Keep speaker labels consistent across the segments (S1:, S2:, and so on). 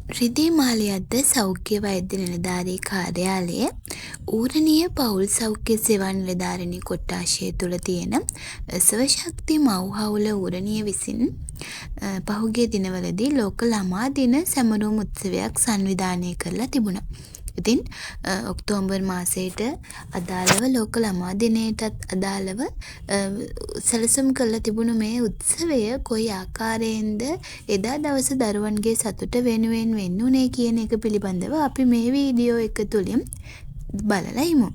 S1: රිදී මාලියද්ද සෞඛ්‍ය වෛද්‍ය නිලධාරී කාර්යාලයේ ඌරණීය පවුල් සෞඛ්‍ය සේවා නිලධාරිණී කොට්ඨාශය තුළ තියෙන ස්වශක්ති මව්හවුල ඌරණිය විසින් පහුගිය දිනවලදී ලෝක ළමා දින සැමරුම් උත්සවයක් සංවිධානය කරලා තිබුණා. ඉතින් ඔක්තෝබර් මාසයට අදාළව ලෝක ළමා දිනයටත් අදාළව සැලසුම් කරලා තිබුණු මේ උත්සවය කොයි ආකාරයෙන්ද එදා දවස දරුවන්ගේ සතුට වෙනුවෙන් වෙන්නුනේ කියන එක පිළිබඳව අපි මේ වීඩියෝ එක තුලින් බලලා ඉමු.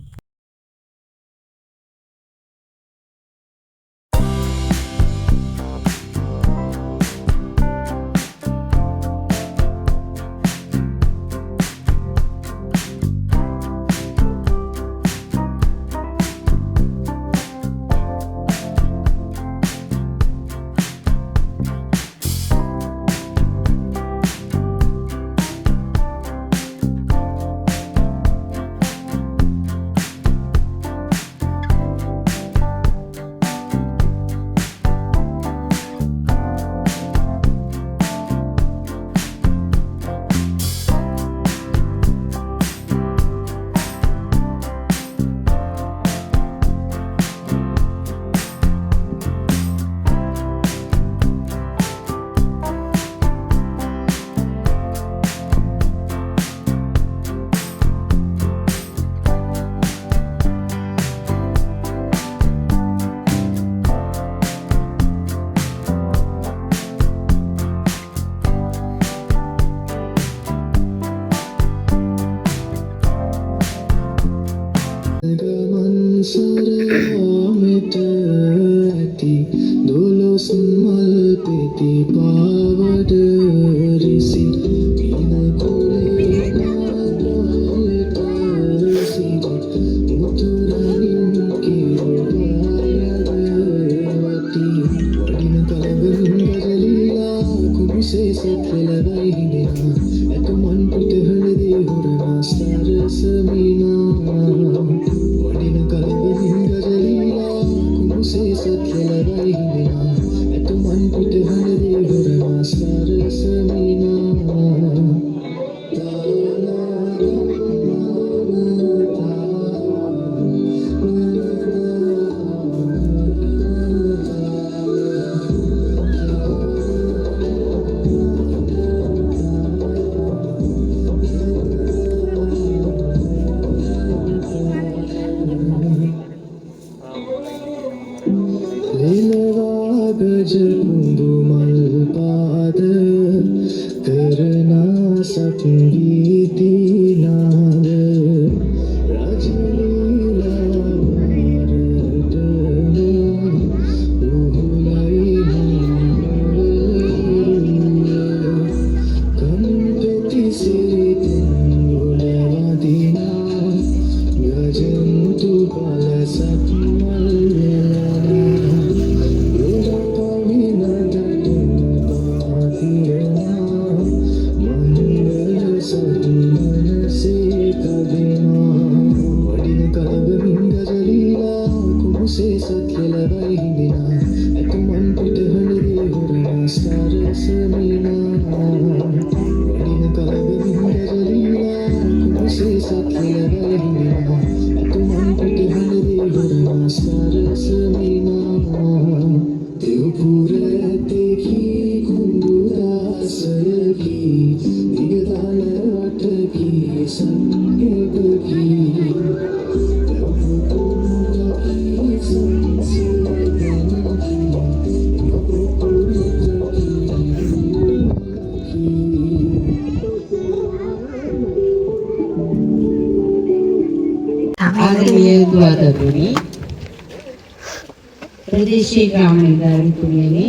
S2: ප්‍රදේශීය ග්‍රාම නිලධාරීතුමියනි,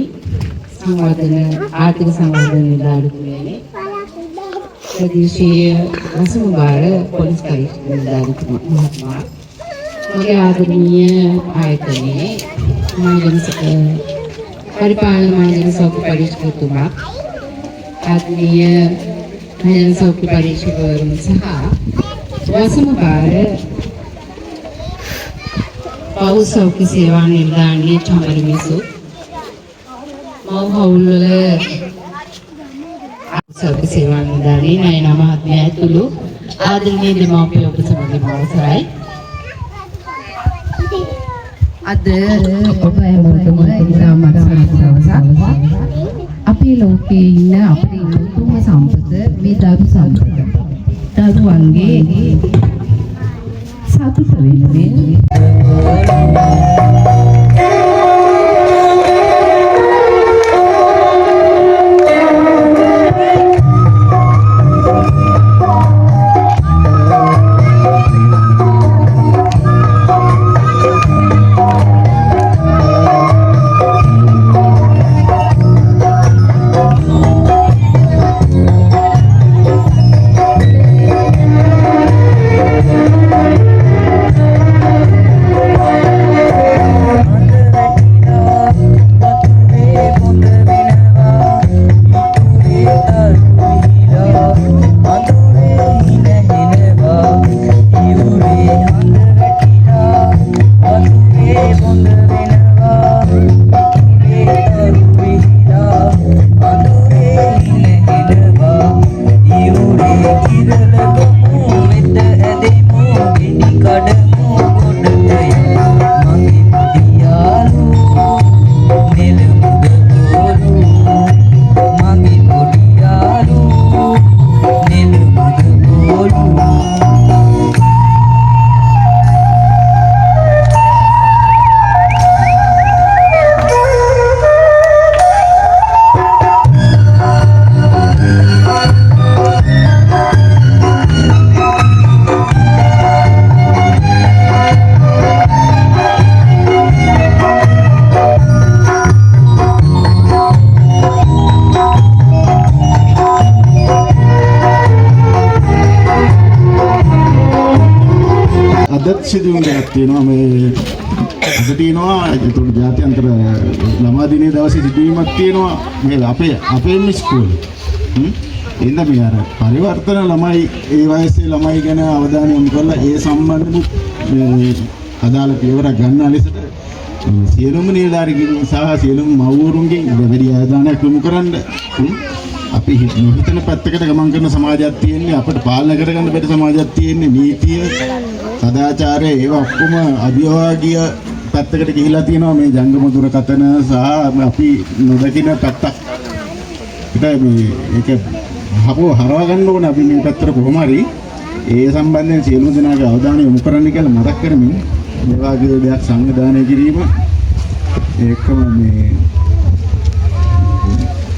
S2: ආර්ථික සංවර්ධන නිලධාරීතුමියනි, ප්‍රදේශීය රසමුබාර පොලිස් පරීක්ෂක නිලධාරීතුමා මහත්මයා, මගේ ආදරණීය ආයතනයේ පරිපාලන මණ්ඩල සෞඛ්‍ය පරීක්ෂකතුමා, ආදරණීය මහිళා සෞඛ්‍ය පරීක්ෂකවරුන් සහ රසමුබාර පවුල් සෞඛ්‍ය සේවා නිලධාරිණී චමරමිසු මව්හවුල්වල සෞඛ්‍ය සේවා නිලධාරී නයනා මහත්මිය ඇතුළු ආදරණීය දෙමව්පිය ඔබ සමගින් අවසරයි. අද ඔබ හැමෝටම ඉතාමත් සතුටු දවසක්. අපේ ලෝකයේ ඉන්න අපේ උතුම් සම්පත මේ දරු සම්පත. දරුවන්ගේ සතුට වෙනුවෙන්
S3: සිදුවීම් දෙකක් තියෙනවා මේ අද තියෙනවා ඒකට ජාත්‍යන්තර ළමා දිනයේ දවසේ සිදුවීමක් තියෙනවා මේ අපේ ඉස්කෝලේ එන්න මේ අර පරිවර්තන ළමයි ඒ වයසේ ළමයි ගැන අවධානය යොමු කරලා ඒ සම්බන්ධව මේ අදාළ පියවරක් ගන්නා ලෙසට සියලුම නිලධාරීන් සහ සියලුම මව්වරුන්ගෙන් වැඩි අවධානයක් යොමු කරන්න අපි හිතන පැත්තකට ගමන් කරන සමාජයක් තියෙන්නේ අපිට පාලනය කරගන්න බැරි සමාජයක් තියෙන්නේ නීතිය සදාචාරය ඒවා ඔක්කොම අභියෝගීය පැත්තකට ගිහිලා තියෙනවා මේ ජංගම දුරකථන සහ අපි නොදකින පැත්තක්. ඒක හරවා ගන්න ඕනේ අපි මේ පැත්තට කොහොම හරි ඒ සම්බන්ධයෙන් සියලුම දෙනාගේ අවධානය යොමු කරන්න කියලා මතක් කරමින් මේ වගේ දෙයක් සංවිධානය කිරීම ඒකම මේ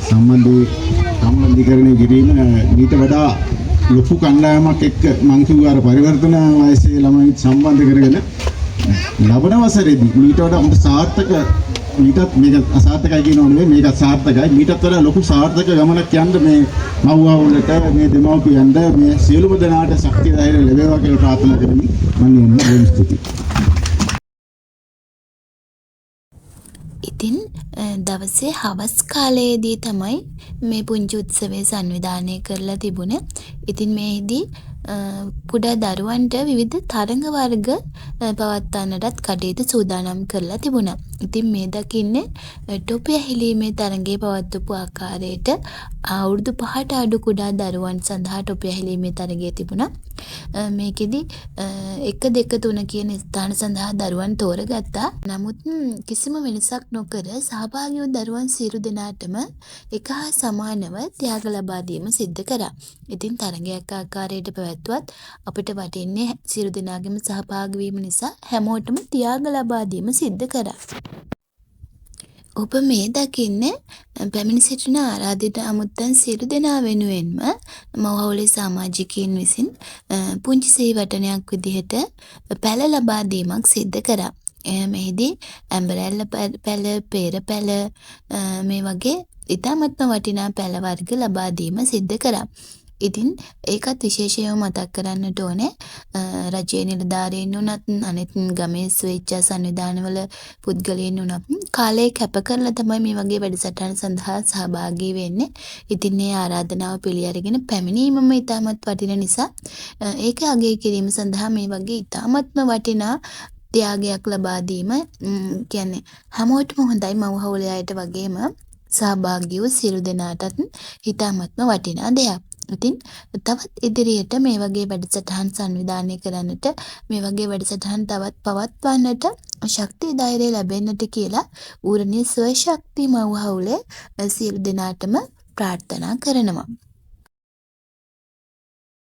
S3: සම්බන්ධීකරණය කිරීම ඊට වඩා ලොකු කණ්ඩායමක් එක්ක මං කිව්වා අර පරිවර්තන වයසේ ළමයි සම්බන්ධ කරගෙන ලබන වසරේදී ඊට වඩා උඹ සාර්ථක ඊටත් මේක අසාර්ථකයි කියනෝ නෙවෙයි මේක සාර්ථකයි ඊටත් වඩා ලොකු සාර්ථක ගමනක් යන්න මේ මව්වරුන්ට මේ දෙමව්පියන්ට මේ සියලුම දෙනාට ශක්තිය ධෛර්යය ලැබේවා කියලා ප්‍රාර්ථනා කරමින් මම යන්න ස්තුතියි.
S1: ඉතින් දවසේ හවස් කාලයේදී තමයි මේ පුංචි උත්සවය සංවිධානය කරලා තිබුණේ. ඉතින් මේෙහිදී කුඩා දරුවන්ට විවිධ තරඟ වර්ග පවත්වන්නටත් කටයුතු සූදානම් කරලා තිබුණා. ඉතින් මේ දකින්නේ ටොපි ඇහිලීමේ තරඟේ පවත්වපු ආකාරයට අවුරුදු 5ට අඩු කුඩා දරුවන් සඳහා ටොපි ඇහිලීමේ තරඟය තිබුණා. මේකෙදි 1 2 3 කියන ස්ථාන සඳහා දරුවන් තෝරගත්තා. නමුත් කිසිම වෙනසක් නොකර සහභාගී වූ දරුවන් සියලු දෙනාටම එක හා සමානව ත්‍යාග ලබා දීම සිද්ධ කරා. ඉතින් තරඟයක් ආකාරයට පැවැත්වුවත් අපිට වටින්නේ සියලු දෙනාගේම සහභාගී වීම නිසා හැමෝටම ත්‍යාග ලබා දීම සිද්ධ කරා. ඔබ මේ දකින්නේ පැමිණ සිටින ආරාධිත අමුත්තන් සියලු දෙනා වෙනුවෙන්ම මවහවුලේ සමාජිකයින් විසින් පුංචි සේවටනයක් විදිහට පැළ ලබා දීමක් සිද්ධ කරා. මෙහිදී ඇඹරැල්ල පැළ, පෙර පැළ මේ වගේ ඉතාමත්ම වටිනා පැළ වර්ග ලබා දීම සිද්ධ කරා. ඉතින් ඒකත් විශේෂයෙන්ම මතක් කරන්නට ඕනේ රජයේ නිලධාරීන් වුණත් අනෙත් ගමේ ස්වේච්ඡා සංවිධානවල පුද්ගලයන් වුණත් කාලය කැප කරලා තමයි මේ වගේ වැඩසටහන් සඳහා සහභාගී වෙන්නේ. ඉතින් මේ ආරාධනාව පිළි අරගෙන පැමිණීමම ඉතාමත් වටින නිසා ඒක අගය කිරීම සඳහා මේ වගේ ඉතාමත්ම වටිනා ත්‍යාගයක් ලබා දීම කියන්නේ හැමෝටම හොඳයි මව්හවුලේ අයට වගේම සහභාගී වූ සියලු දෙනාටත් හිතාමත්ම වටිනා දෙයක්. ඉතින් තවත් ඉදිරියට මේ වගේ වැඩසටහන් සංවිධානය කරන්නට මේ වගේ වැඩසටහන් තවත් පවත්වන්නට ශක්තිය ධෛර්යය ලැබෙන්නට කියලා ඌරණිය ස්වශක්ති මව් හවුලේ සියලු දෙනාටම ප්‍රාර්ථනා කරනවා.